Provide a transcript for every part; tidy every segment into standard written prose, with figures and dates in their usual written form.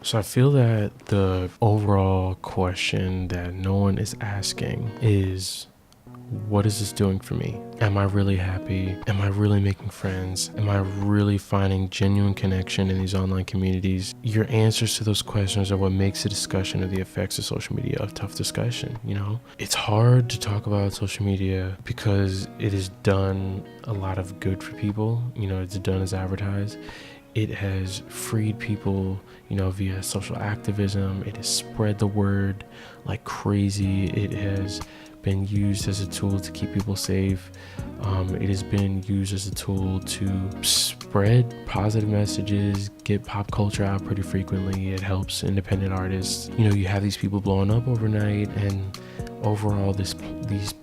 So I feel that the overall question that no one is asking is, what is this doing for me? Am I really happy? Am I really making friends? Am I really finding genuine connection in these online communities? Your answers to those questions are what makes the discussion of the effects of social media a tough discussion, you know? It's hard to talk about social media because it has done a lot of good for people, you know, it's done as advertised. It has freed people, you know, via social activism. It has spread the word like crazy. It has been used as a tool to keep people safe. It has been used as a tool to spread positive messages, get pop culture out pretty frequently. It helps independent artists. You know, you have these people blowing up overnight, and overall these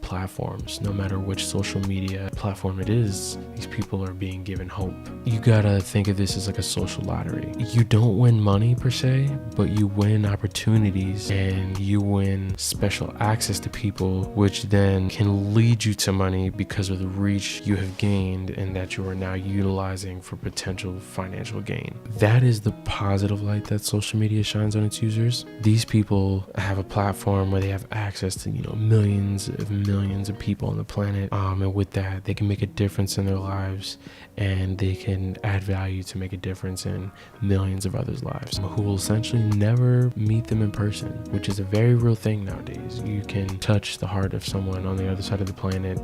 platforms, no matter which social media platform it is, these people are being given hope. You gotta think of this as like a social lottery. You don't win money per se, but you win opportunities and you win special access to people, which then can lead you to money because of the reach you have gained and that you are now utilizing for potential financial gain. That is the positive light that social media shines on its users. These people have a platform where they have access to, you know, millions of people on the planet, and with that they can make a difference in their lives, and they can add value to make a difference in millions of others' lives who will essentially never meet them in person, which is a very real thing nowadays. You can touch the heart of someone on the other side of the planet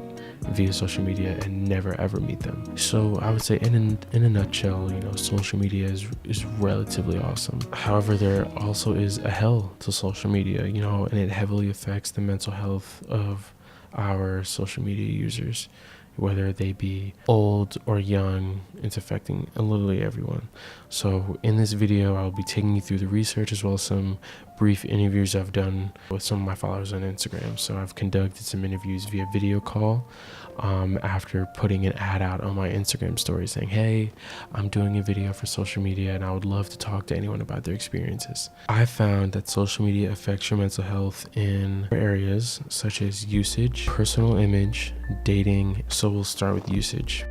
via social media and never ever meet them. So I would say in a nutshell, you know, social media is relatively awesome. However, there also is a hell to social media, you know, and it heavily affects the mental health of our social media users, whether they be old or young. It's affecting literally everyone. So in this video, I'll be taking you through the research as well as some brief interviews I've done with some of my followers on Instagram. So I've conducted some interviews via video call after putting an ad out on my Instagram story saying, hey, I'm doing a video for social media and I would love to talk to anyone about their experiences. I found that social media affects your mental health in areas such as usage, personal image, dating. So we'll start with usage.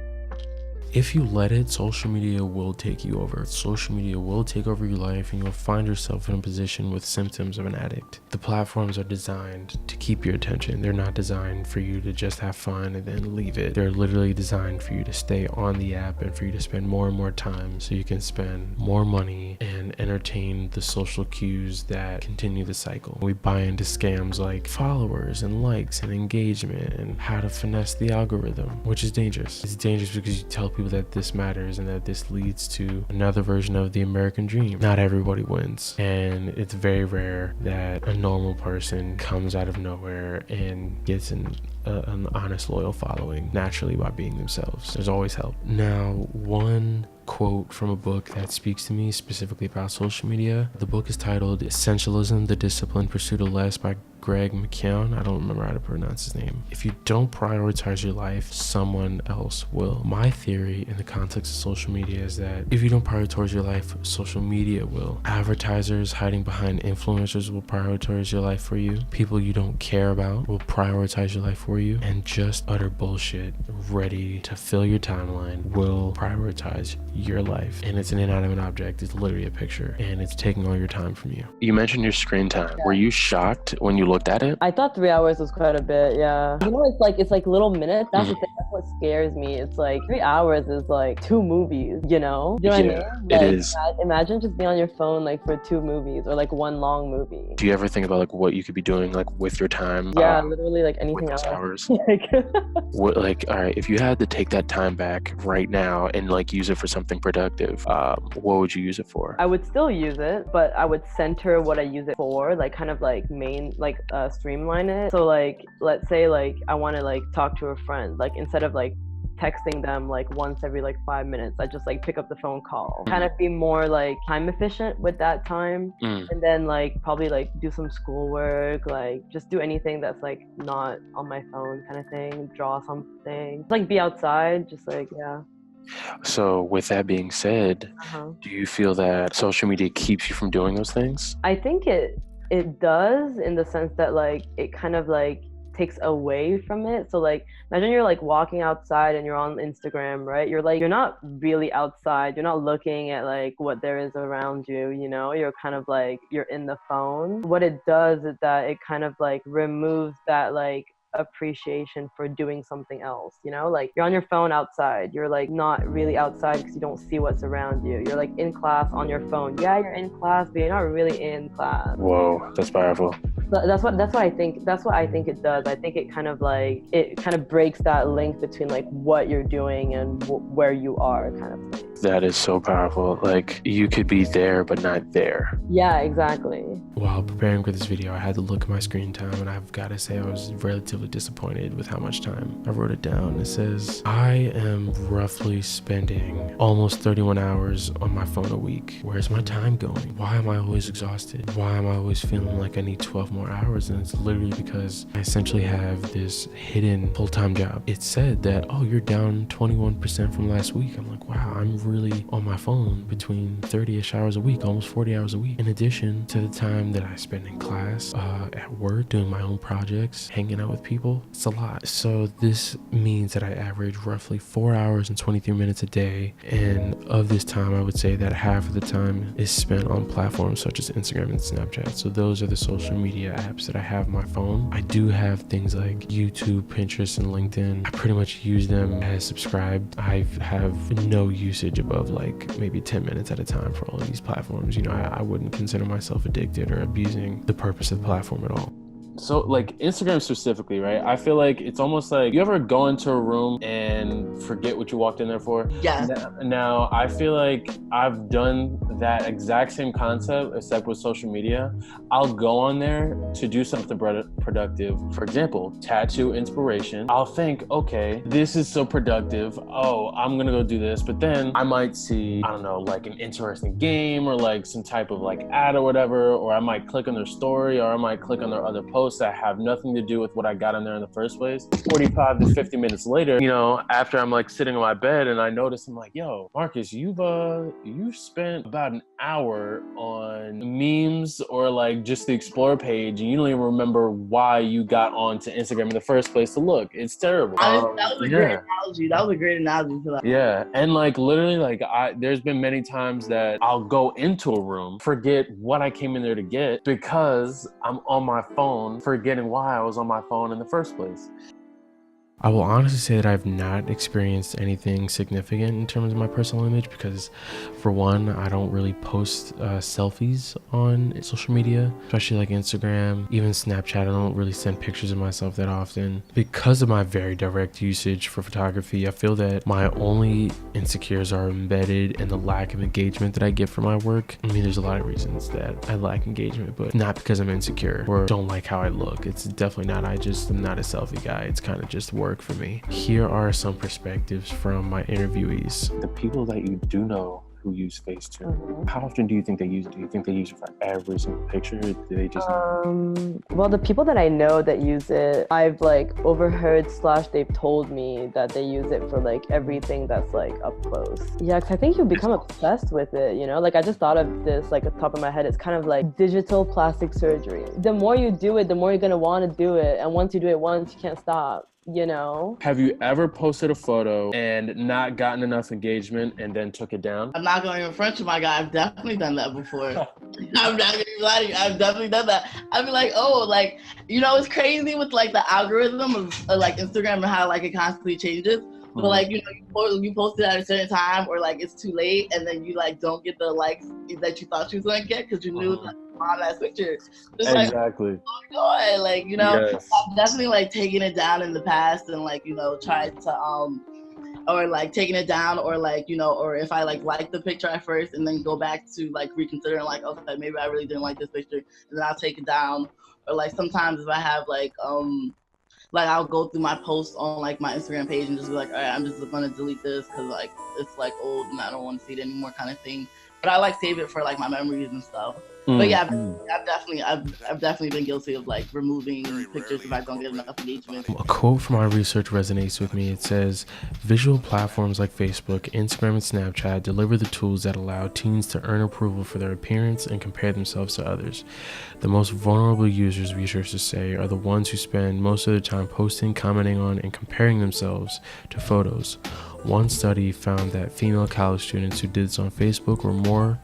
If you let it, social media will take you over. Social media will take over your life and you'll find yourself in a position with symptoms of an addict. The platforms are designed to keep your attention. They're not designed for you to just have fun and then leave it. They're literally designed for you to stay on the app and for you to spend more and more time so you can spend more money and entertain the social cues that continue the cycle. We buy into scams like followers and likes and engagement and how to finesse the algorithm, which is dangerous. It's dangerous because you tell people that this matters and that this leads to another version of the American dream. Not everybody wins, and it's very rare that a normal person comes out of nowhere and gets an honest, loyal following naturally by being themselves. There's always help. Now, one quote from a book that speaks to me specifically about social media. The book is titled Essentialism, The Disciplined Pursuit of Less by Greg McKeown. I don't remember how to pronounce his name. If you don't prioritize your life, someone else will. My theory in the context of social media is that if you don't prioritize your life, social media will. Advertisers hiding behind influencers will prioritize your life for you. People you don't care about will prioritize your life for you. And just utter bullshit ready to fill your timeline will prioritize your life. And it's an inanimate object. It's literally a picture, and it's taking all your time from you. You mentioned your screen time. Were you shocked when you looked at it? I thought 3 hours was quite a bit, yeah. You know, it's like little minutes. That's the thing. That's what scares me. It's like 3 hours is like 2 movies, you know? Do you know what I mean? Like, it is. Imagine just being on your phone like for 2 movies or like 1 long movie. Do you ever think about like what you could be doing like with your time? Yeah, literally like anything with those else. hours. Like, all right, if you had to take that time back right now and like use it for something productive, what would you use it for? I would still use it, but I would center what I use it for, like kind of like streamline it. So like, let's say like I want to like talk to a friend, like instead of like texting them like once every like 5 minutes, I just like pick up the phone call, kind of be more like time efficient with that time. And then like probably like do some schoolwork, like just do anything that's like not on my phone kind of thing, draw something, like be outside, just like, yeah. So with that being said, do you feel that social media keeps you from doing those things? I think it does, in the sense that like it kind of like takes away from it. So like imagine you're like walking outside and you're on Instagram, right? You're like you're not really outside. You're not looking at like what there is around you, you know? You're kind of like you're in the phone. What it does is that it kind of like removes that like appreciation for doing something else, you know? Like you're on your phone outside. You're like not really outside because you don't see what's around you. You're like in class on your phone. Yeah, you're in class, but you're not really in class. Whoa, that's powerful. That's what I think. That's what I think it does. I think it kind of like it kind of breaks that link between like what you're doing and where you are, kind of thing. That is so powerful. Like you could be there but not there. Yeah, exactly. While preparing for this video, I had to look at my screen time, and I've got to say I was relatively disappointed with how much time. I wrote it down. It says, I am roughly spending almost 31 hours on my phone a week. Where's my time going? Why am I always exhausted? Why am I always feeling like I need 12 more hours? And it's literally because I essentially have this hidden full-time job. It said that, oh, you're down 21% from last week. I'm like, wow, I'm really on my phone between 30-ish hours a week, almost 40 hours a week. In addition to the time that I spend in class, at work, doing my own projects, hanging out with people, it's a lot. So this means that I average roughly 4 hours and 23 minutes a day. And of this time, I would say that half of the time is spent on platforms such as Instagram and Snapchat. So those are the social media apps that I have on my phone. I do have things like YouTube, Pinterest, and LinkedIn. I pretty much use them as subscribed. I have no usage above like maybe 10 minutes at a time for all of these platforms. You know, I wouldn't consider myself addicted or abusing the purpose of the platform at all. So like Instagram specifically, right? I feel like it's almost like you ever go into a room and forget what you walked in there for? Yeah. Now I feel like I've done that exact same concept except with social media. I'll go on there to do something productive. For example, tattoo inspiration. I'll think, okay, this is so productive. Oh, I'm gonna go do this. But then I might see, I don't know, like an interesting game or like some type of like ad or whatever, or I might click on their story, or I might click on their other posts that have nothing to do with what I got in there in the first place. 45 to 50 minutes later, you know, after I'm like sitting on my bed and I notice, I'm like, yo, Marcus, you've spent about an hour on memes or like just the Explore page, and you don't even remember why you got onto Instagram in the first place to look. It's terrible. That was a great analogy. That was a great analogy for that. Yeah, and like literally, like there's been many times that I'll go into a room, forget what I came in there to get because I'm on my phone, forgetting why I was on my phone in the first place. I will honestly say that I've not experienced anything significant in terms of my personal image because, for one, I don't really post selfies on social media, especially like Instagram, even Snapchat. I don't really send pictures of myself that often. Because of my very direct usage for photography, I feel that my only insecurities are embedded in the lack of engagement that I get from my work. I mean, there's a lot of reasons that I lack engagement, but not because I'm insecure or don't like how I look. It's definitely not. I'm not a selfie guy. It's kind of just work for me. Here are some perspectives from my interviewees. The people that you do know who use Facetune, how often do you think they use it? Do you think they use it for every single picture? Or do they just... Well, the people that I know that use it, I've like overheard / they've told me that they use it for like everything that's like up close. Yeah, because I think you become obsessed with it, you know? Like I just thought of this like at the top of my head. It's kind of like digital plastic surgery. The more you do it, the more you're gonna want to do it. And once you do it once, you can't stop. You know? Have you ever posted a photo and not gotten enough engagement and then took it down? I'm not going to even front you, my guy. I've definitely done that before. I'm not gonna lie to you. I've definitely done that. I'd be like, oh, like, you know, it's crazy with like the algorithm of like Instagram and how like it constantly changes. But like, you know, you post it at a certain time or like it's too late and then you like don't get the likes that you thought you was gonna get because you knew like, on that picture. It's exactly. Like, oh my God, like, you know, yes. I've definitely like taken it down in the past and like, you know, tried to or like taking it down or like, you know, or if I like the picture at first and then go back to like reconsider and like, okay, maybe I really didn't like this picture and then I'll take it down. Or like sometimes if I have like I'll go through my posts on like my Instagram page and just be like, all right, I'm just gonna delete this because like it's like old and I don't want to see it anymore kind of thing. but I like save it for like my memories and stuff. But yeah, I've definitely been guilty of like removing pictures if I don't get enough engagement. A quote from our research resonates with me. It says, visual platforms like Facebook, Instagram, and Snapchat deliver the tools that allow teens to earn approval for their appearance and compare themselves to others. The most vulnerable users, researchers say, are the ones who spend most of their time posting, commenting on, and comparing themselves to photos. One study found that female college students who did this on Facebook were more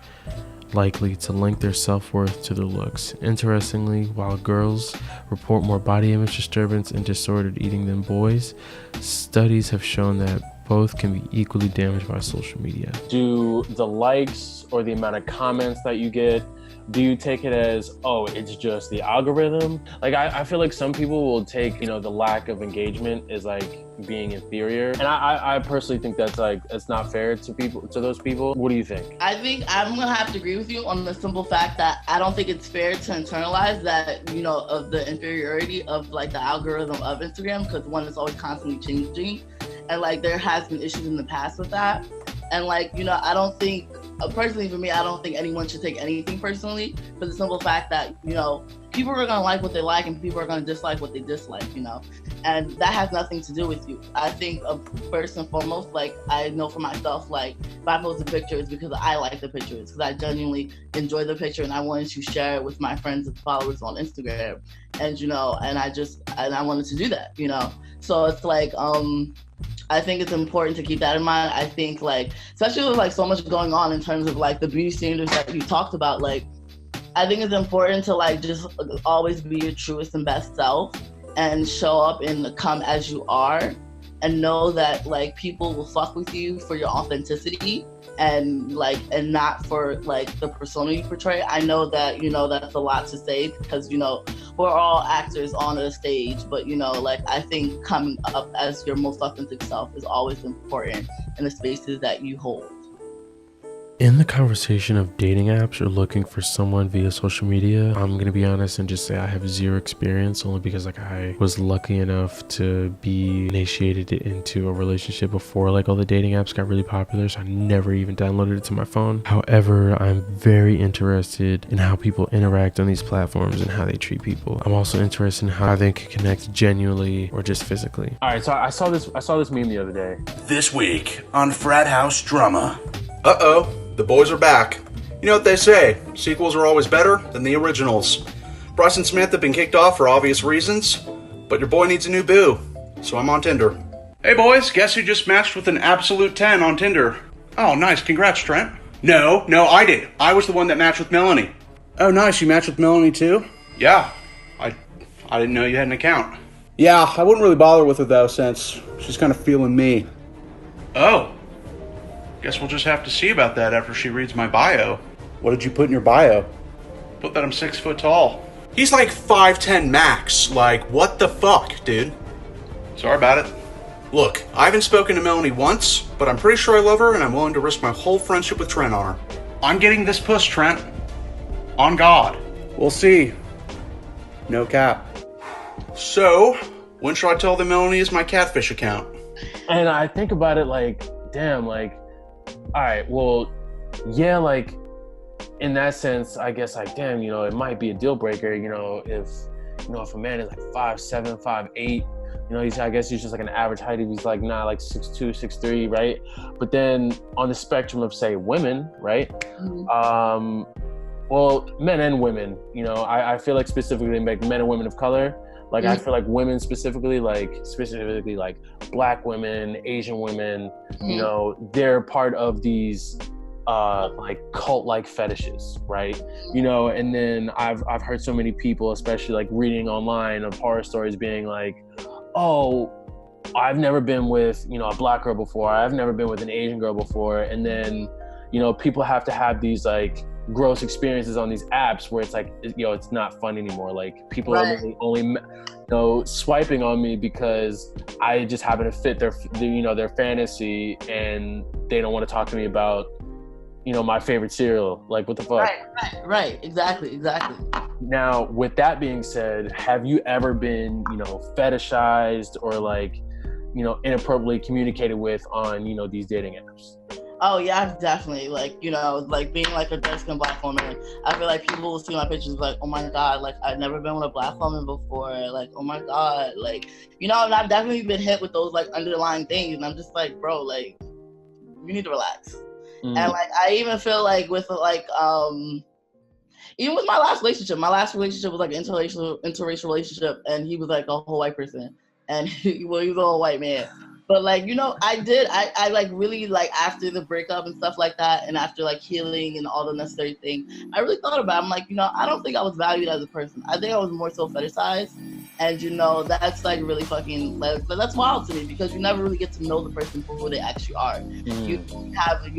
likely to link their self-worth to their looks. Interestingly, while girls report more body image disturbance and disordered eating than boys, studies have shown that both can be equally damaged by social media. Do the likes or the amount of comments that you get, do you take it as, oh, it's just the algorithm? Like, I feel like some people will take, the lack of engagement as like being inferior. And I personally think that's like, it's not fair to those people. What do you think? I think I'm gonna have to agree with you on the simple fact that I don't think it's fair to internalize that, of the inferiority of like the algorithm of Instagram, because one is always constantly changing. And like, there has been issues in the past with that. And like, I don't think, personally for me, I don't think anyone should take anything personally, for the simple fact that, people are gonna like what they like and people are gonna dislike what they dislike, and that has nothing to do with you. I think first and foremost, like, I know for myself, like, if I post a picture, it's because I like the picture. It's because I genuinely enjoy the picture and I wanted to share it with my friends and followers on Instagram. And, and I wanted to do that, So it's like, I think it's important to keep that in mind. I think, like, especially with like so much going on in terms of like the beauty standards that you talked about, like, I think it's important to like just always be your truest and best self and show up and come as you are, and know that like people will fuck with you for your authenticity and not for like the persona you portray. I know that, that's a lot to say because, we're all actors on a stage, but like, I think coming up as your most authentic self is always important in the spaces that you hold. In the conversation of dating apps or looking for someone via social media, I'm going to be honest and just say I have zero experience, only because like I was lucky enough to be initiated into a relationship before like all the dating apps got really popular, so I never even downloaded it to my phone. However, I'm very interested in how people interact on these platforms and how they treat people. I'm also interested in how they can connect genuinely or just physically. All right, so I saw this meme the other day. This week on Frat House Drama. Uh-oh. The boys are back. You know what they say, sequels are always better than the originals. Bryce and Smith have been kicked off for obvious reasons, but your boy needs a new boo, so I'm on Tinder. Hey boys, guess who just matched with an absolute 10 on Tinder? Oh, nice, congrats, Trent. No, I did. I was the one that matched with Melanie. Oh, nice, you matched with Melanie too? Yeah, I didn't know you had an account. Yeah, I wouldn't really bother with her though, since she's kind of feeling me. Oh. Guess we'll just have to see about that after she reads my bio. What did you put in your bio? Put that I'm 6 foot tall. He's like 5'10 max. Like, what the fuck, dude? Sorry about it. Look, I haven't spoken to Melanie once, but I'm pretty sure I love her and I'm willing to risk my whole friendship with Trent on her. I'm getting this puss, Trent. On God. We'll see. No cap. So, when should I tell them Melanie is my catfish account? And I think about it like, damn, like, all right, well, yeah, like, in that sense, I guess, like, damn, it might be a deal breaker, if a man is like 5'7", 5'8", I guess he's just like an average height. If he's like, like 6'2", 6'3", right? But then on the spectrum of, say, women, right? Mm-hmm. Well, men and women, I feel like specifically like men and women of color. Like, I feel like women specifically like Black women, Asian women, they're part of these like cult-like fetishes, right? And then I've heard so many people, especially like reading online of horror stories, being like, oh, I've never been with, a Black girl before. I've never been with an Asian girl before. And then, people have to have these like gross experiences on these apps where it's like, it's not fun anymore. Like, people are only swiping on me because I just happen to fit their fantasy, and they don't want to talk to me about, my favorite cereal. Like, what the fuck? Right. Exactly. Now, with that being said, have you ever been, fetishized or like, inappropriately communicated with on, these dating apps? Oh yeah, definitely. Like, you know, like being like a dark-skinned Black woman, I feel like people will see my pictures like, oh my God, like I've never been with a Black woman before. Like, oh my God, like, you know, and I've definitely been hit with those like underlying things, and I'm just like, bro, like, you need to relax. And like, I even feel like with like even with my last relationship was like an interracial relationship, and he was like a whole white person, and he was a whole white man. But like, you know, I like really like after the breakup and stuff like that, and after like healing and all the necessary things, I really thought about it. I'm like, you know, I don't think I was valued as a person. I think I was more so fetishized. And you know, that's like really fucking like, that's wild to me, because you never really get to know the person for who they actually are. You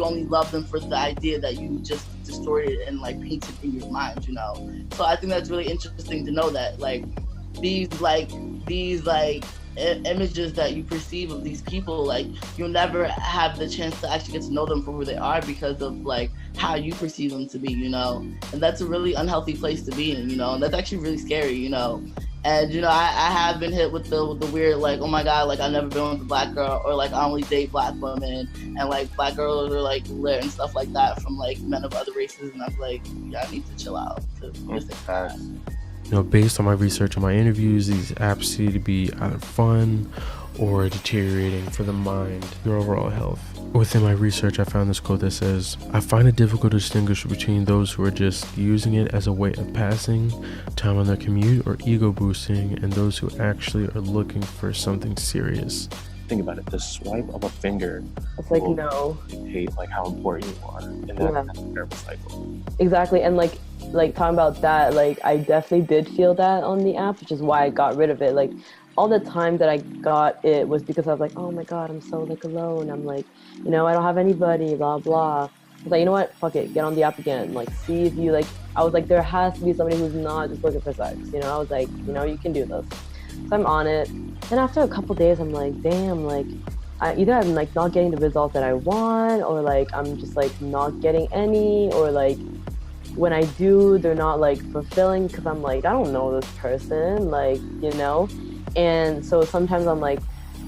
only love them for the idea that you just distorted and like painted in your mind, you know. So I think that's really interesting to know that like these images that you perceive of these people, like you'll never have the chance to actually get to know them for who they are because of like how you perceive them to be, you know. And that's a really unhealthy place to be in, you know, and that's actually really scary, you know. And you know, I have been hit with the weird like, oh my God, like I've never been with a Black girl, or like I only date Black women, and like Black girls are like lit and stuff like that from like men of other races, and I'm like, yeah, I need to chill out. You know, based on my research and my interviews, these apps seem to be either fun or deteriorating for the mind, your overall health. Within my research, I found this quote that says, "I find it difficult to distinguish between those who are just using it as a way of passing time on their commute or ego boosting, and those who actually are looking for something serious." Think about it. The swipe of a finger. It's like, no. Dictate like how important you are, and that's a terrible cycle. Exactly, and like talking about that, like I definitely did feel that on the app, which is why I got rid of it. Like all the time that I got it was because I was like, oh my God, I'm so like alone. I'm like, you know, I don't have anybody, blah blah. I was like, you know what, fuck it, get on the app again. Like, see if you like. I was like, there has to be somebody who's not just looking for sex. You know, I was like, you know, you can do this. So I'm on it. Then after a couple days, I'm like, damn, like either I'm like not getting the results that I want, or like I'm just like not getting any, or like when I do, they're not like fulfilling, because I'm like, I don't know this person, like, you know. And so sometimes I'm like,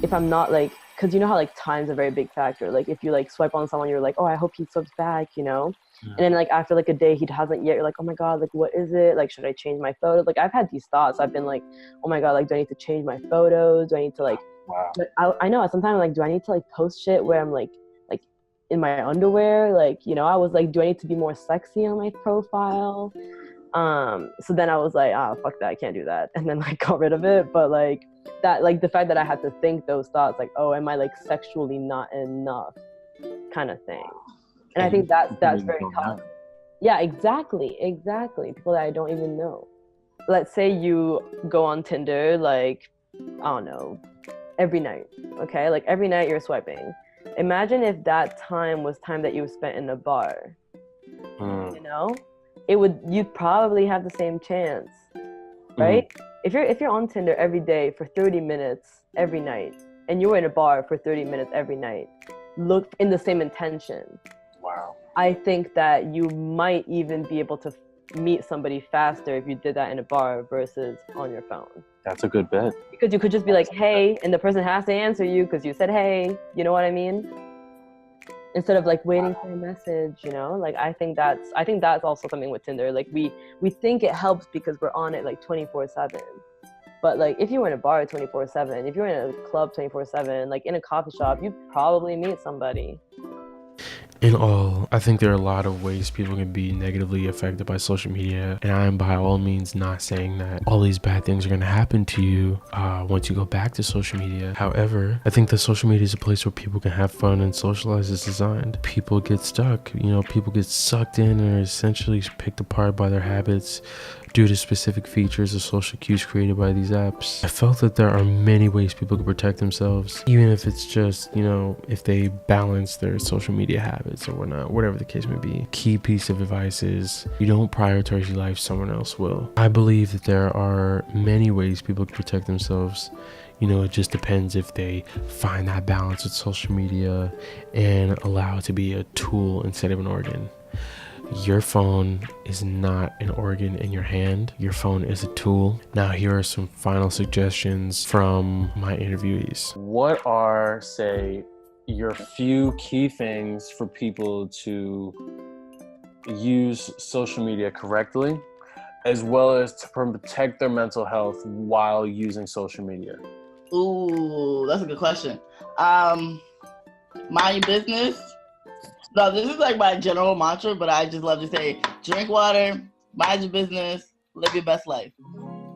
if I'm not like, because you know how like time's a very big factor. Like if you like swipe on someone, you're like, oh, I hope he swipes back, you know. And then like after like a day he hasn't yet, you're like, oh my God, like what is it, like should I change my photos? Like I've had these thoughts. I've been like, oh my God, like do I need to change my photos? Do I need to like I know sometimes like, do I need to like post shit where I'm like in my underwear? Like, you know, I was like, do I need to be more sexy on my profile? So then I was like, fuck that, I can't do that, and then like got rid of it. But like that, like the fact that I had to think those thoughts, like, oh, am I like sexually not enough, kind of thing. And I think that's very tough. Yeah, exactly. People that I don't even know. Let's say you go on Tinder, like, I don't know, every night, okay? Like every night you're swiping. Imagine if that time was time that you spent in a bar, you know? You'd probably have the same chance, right? If you're on Tinder every day for 30 minutes every night, and you were in a bar for 30 minutes every night, look in the same intention. Wow. I think that you might even be able to meet somebody faster if you did that in a bar versus on your phone. That's a good bet. Because you could just be like, hey, and the person has to answer you because you said hey, you know what I mean? Instead of like waiting for a message, you know? Like I think that's also something with Tinder. Like we think it helps because we're on it like 24/7. But like if you were in a bar 24/7, if you're in a club 24/7, like in a coffee shop, you'd probably meet somebody. In all, I think there are a lot of ways people can be negatively affected by social media, and I am by all means not saying that all these bad things are going to happen to you once you go back to social media. However, I think that social media is a place where people can have fun and socialize as designed. People get stuck, you know, people get sucked in and are essentially picked apart by their habits due to specific features of social cues created by these apps. I felt that there are many ways people can protect themselves, even if it's just, you know, if they balance their social media habits or whatnot, whatever the case may be. Key piece of advice is you don't prioritize your life, someone else will. I believe that there are many ways people can protect themselves. You know, it just depends if they find that balance with social media and allow it to be a tool instead of an organ. Your phone is not an organ in your hand. Your phone is a tool. Now, here are some final suggestions from my interviewees. What are, say, your few key things for people to use social media correctly, as well as to protect their mental health while using social media? Ooh, that's a good question. Mind your business. No, this is like my general mantra, but I just love to say, drink water, mind your business, live your best life.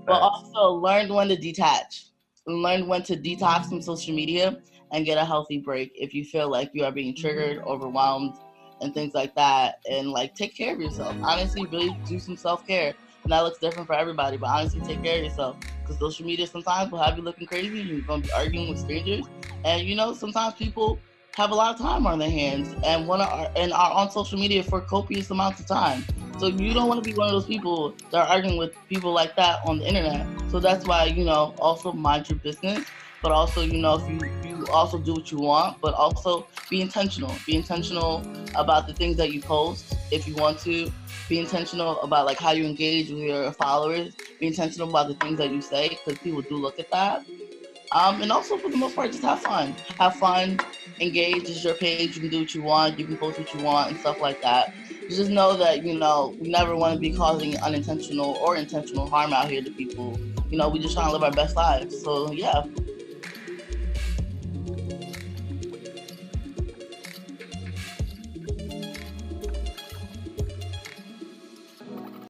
But also learn when to detach. Learn when to detox from social media and get a healthy break if you feel like you are being triggered, overwhelmed, and things like that. And like, take care of yourself. Honestly, really do some self-care. And that looks different for everybody, but honestly, take care of yourself. Because social media sometimes will have you looking crazy. You're going to be arguing with strangers. And you know, sometimes people have a lot of time on their hands and are on social media for copious amounts of time. So you don't want to be one of those people that are arguing with people like that on the internet. So that's why, you know, also mind your business, but also, you know, if you also do what you want, but also be intentional. Be intentional about the things that you post if you want to. Be intentional about like how you engage with your followers. Be intentional about the things that you say, because people do look at that. And also, for the most part, just have fun. Have fun, engage. It's your page. You can do what you want. You can post what you want and stuff like that. Just know that, you know, we never want to be causing unintentional or intentional harm out here to people. You know, we just trying to live our best lives. So, yeah,